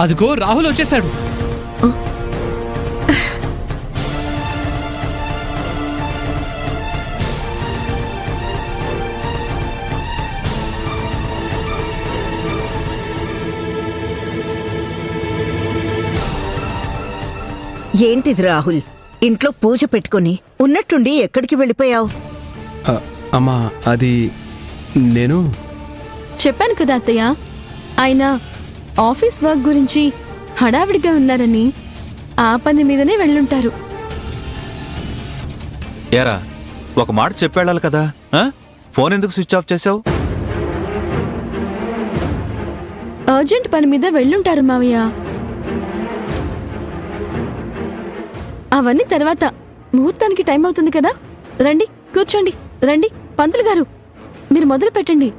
అదిగో రాహుల్ వచ్చేసాడు. ఏంటిది రాహుల్, ఇంట్లో పూజ పెట్టుకుని ఉన్నట్టుండి ఎక్కడికి వెళ్ళిపోయావు? అమ్మా అది నేను చెప్పాను కదా అత్తయ్య, ఆయన ఆఫీస్ వర్క్ గురించి హడావిడిగా ఉన్నారని ఆ పని మీదనే వెళ్ళుంటారు. ఏరా, ఒక మాట చెప్పేళ్ళాలి కదా, ఫోన్ ఎందుకు స్విచ్ ఆఫ్ చేసావు? అర్జెంట్ పని మీద వెళ్ళుంటారు మావయ్య. అవన్నీ తర్వాత, ముహూర్తానికి టైం అవుతుంది కదా. రండి కూర్చోండి. రండి పంతులు గారు, మీరు మొదలు పెట్టండి.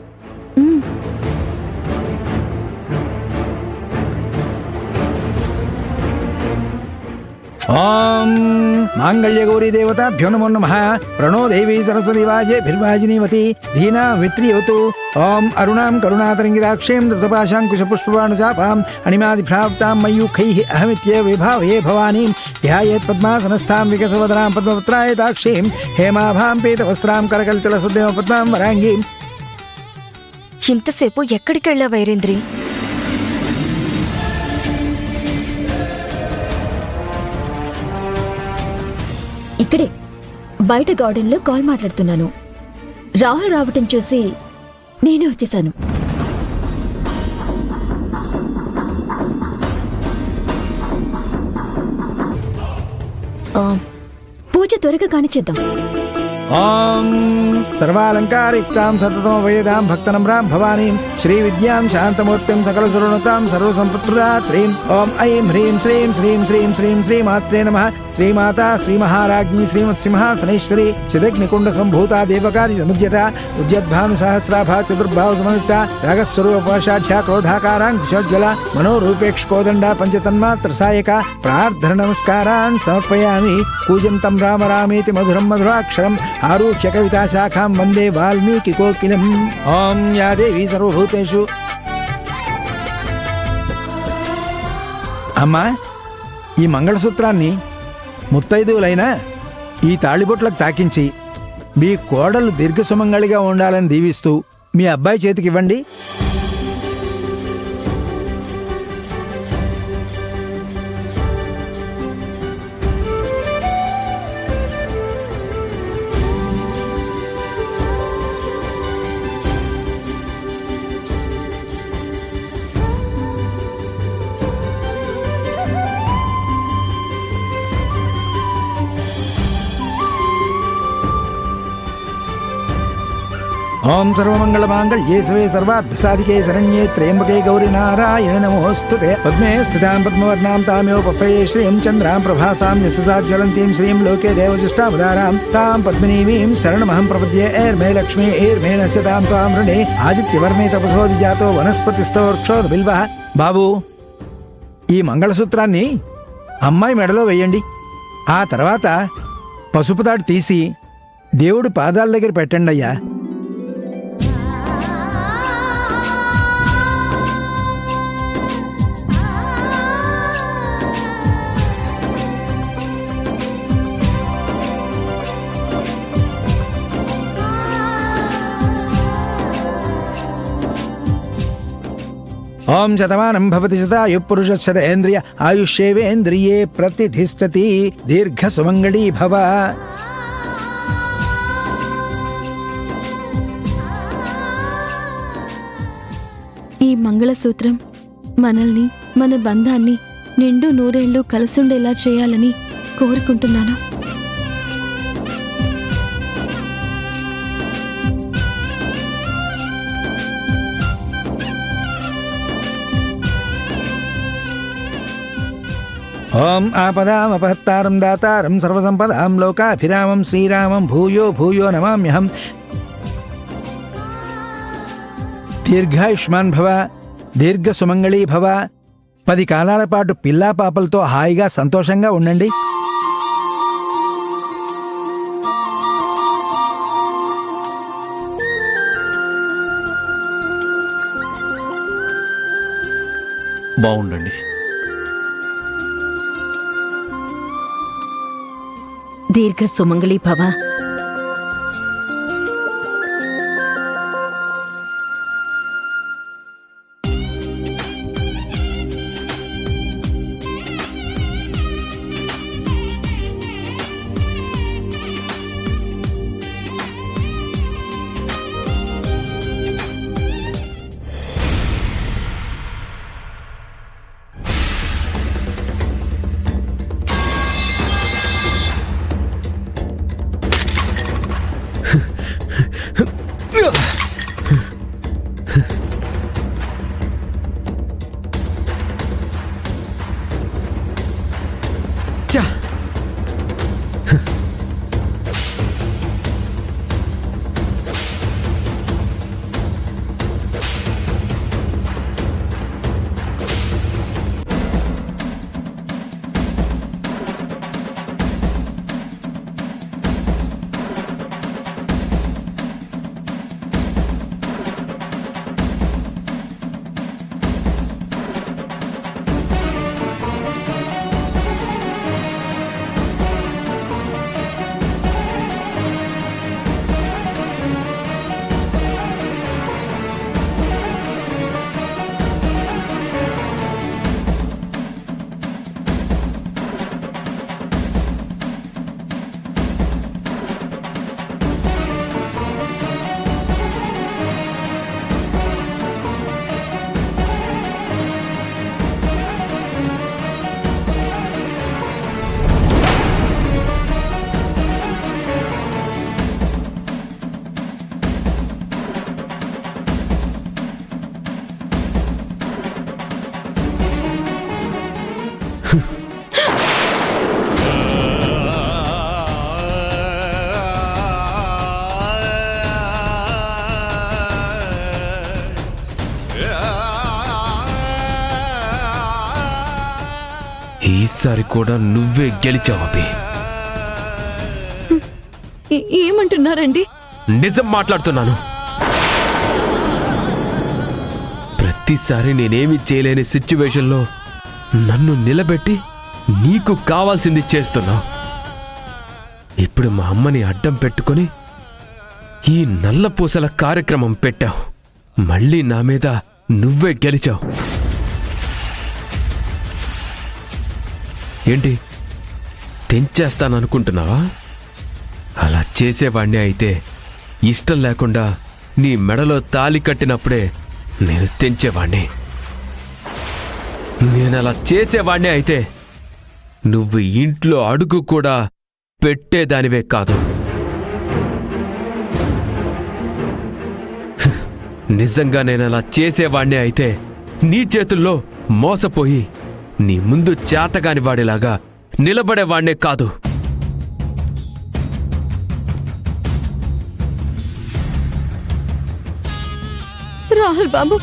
ఓం మాంగళ్యగౌరీ దేవతాభ్యో నమో నమః. ప్రణో దేవీ సరస్వతి వాజేభిర్వాజినీవతి ధీనా విత్రియవతు. ఓం అరుణాం కరుణాతరంగితాక్షేం ధృతపాశాంకుశపుష్పబాణచాపాం అణిమాదిభ్రాప్తాం మయూఖైః అహమిత్యేవ విభావయే భవానీం ధ్యాయేత్ పద్మాసనస్థాం వికసవదనాం పద్మపత్రాయతాక్షీం హేమాభాం పీతవస్త్రాం కరకలితలసుదేవ పద్మాం వరాంగీం. ఇంతసేపు ఎక్కడికెళ్ళా వైరేంద్రి? ఇక్కడే బయట గార్డెన్లో కాల్ మాట్లాడుతున్నాను. రాహుల్ రావటం చూసి నేనే వచ్చేసాను. పూజ త్వరగా కానిచేద్దాం. ఓం సర్వాలంకారిక్తాం సతతమవేదాం భక్తనమ్రాం భవానీం శ్రీ విద్యాం శాంతమూర్తిం సకల సురుణతాం సర్వసంపత్ప్రదాత్రీం. ఓం ఐం హ్రీం శ్రీం శ్రీం శ్రీం శ్రీం శ్రీమాత్రే నమః. శ్రీమాతా శ్రీమహారాజ్ఞి శ్రీమత్సింహాసనేశ్వరి చిదగ్నికుండ సంభూత దేవకారి సముద్యత ఉద్యద్భాను సహస్రాభా చతుర్భావ సమయుక్త రాగస్వరూపశాఢ్యా క్రోధాకారాంకుశోజ్వల మనోరూపేక్షకోదండా పంచతన్మాత్ర సాయక ప్రార్థన నమస్కారాన్ సమర్పయామి. కూజంతం రామ రామేతి మధురం మధురాక్షరం ఆరుహ్య కవితా శాఖాం వందే వాల్మీకి కోకిలం. ఓం యా దేవీ సర్వభూతేషు. అమ్మా, ఈ మంగళసూత్రాన్ని ముత్తైదువులైనా ఈ తాళిబొట్లకు తాకించి మీ కోడలు దీర్ఘసుమంగళిగా ఉండాలని దీవిస్తూ మీ అబ్బాయి చేతికివ్వండి. ఓం సర్వమంగళమాంగళ్యే శివే సర్వార్థసాధికే శరణ్యే త్రయంబకే గౌరీ నారాయణ నమోస్తుతే. పద్మే స్థితాం పద్మవర్ణాం తామేవపఫయే శ్రీం చంద్రాం ప్రభాసాం యశసాజ్వలంతీం శ్రీం లోకే దేవజుష్టావతారాం తాం పద్మినీమీం శరణమహం ప్రపద్యే. ఏర్మే లక్ష్మీ ఏర్మే నశ్యతాం త్వాం రుణే ఆదిత్యవర్ణే తపసోదిజాతో వనస్పతిస్థో వృక్షోద బిల్వః. బాబు, ఈ మంగళసూత్రాన్ని అమ్మాయి మెడలో వేయండి. ఆ తర్వాత పసుపు తాడు తీసి దేవుడి పాదాల దగ్గర పెట్టండి అయ్యా. ఓం శతమానం భవతి శతాయు పురుష శతేంద్రియ ఆయుష్యేవేంద్రియే ప్రతిధిష్టతి. దీర్ఘ సుమంగళీ భవ. ఈ మంగళసూత్రం మనల్ని, మన బంధాన్ని నిండు నూరేళ్లు కలిసుండేలా చేయాలని కోరుకుంటున్నాను. ఓం ఆపదామపహత్తారం దాతారం సర్వసంపదాం లోకాభిరామం శ్రీరామం భూయో భూయో నమామ్యహం. దీర్ఘాయుష్మాన్ భవ, దీర్ఘ సుమంగళీ భవ. 10 కాలాల పాటు పిల్లా పాపలతో హాయిగా సంతోషంగా ఉండండి. బాగుండండి. దీర్ఘ సుమంగళి భవ. ఛ! ఈసారి కూడా నువ్వే గెలిచావు అభి. ఏమంటున్నారండి? నిజం మాట్లాడుతున్నాను. ప్రతిసారి నేనేమి చేయలేని సిచ్యువేషన్లో నన్ను నిలబెట్టి నీకు కావాల్సింది చేస్తున్నావు. ఇప్పుడు మా అమ్మని అడ్డం పెట్టుకొని ఈ నల్లపూసల కార్యక్రమం పెట్టావు. మళ్ళీ నా మీద నువ్వే గెలిచావు. ఏంటి, తెంచేస్తాననుకుంటున్నావా? అలా చేసేవాణ్ణి అయితే ఇష్టం లేకుండా నీ మెడలో తాళి కట్టినప్పుడే నేను తెంచేవాణ్ణి. నేనలా చేసేవాణ్ణి అయితే నువ్వు ఇంట్లో అడుగు కూడా పెట్టేదానివే కాదు. నిజంగా నేనలా చేసేవాణ్ణి అయితే నీ చేతుల్లో మోసపోయి నీ ముందు చేతగాని వాడిలాగా నిలబడేవాణ్ణే కాదు. రాహుల్ బాబు,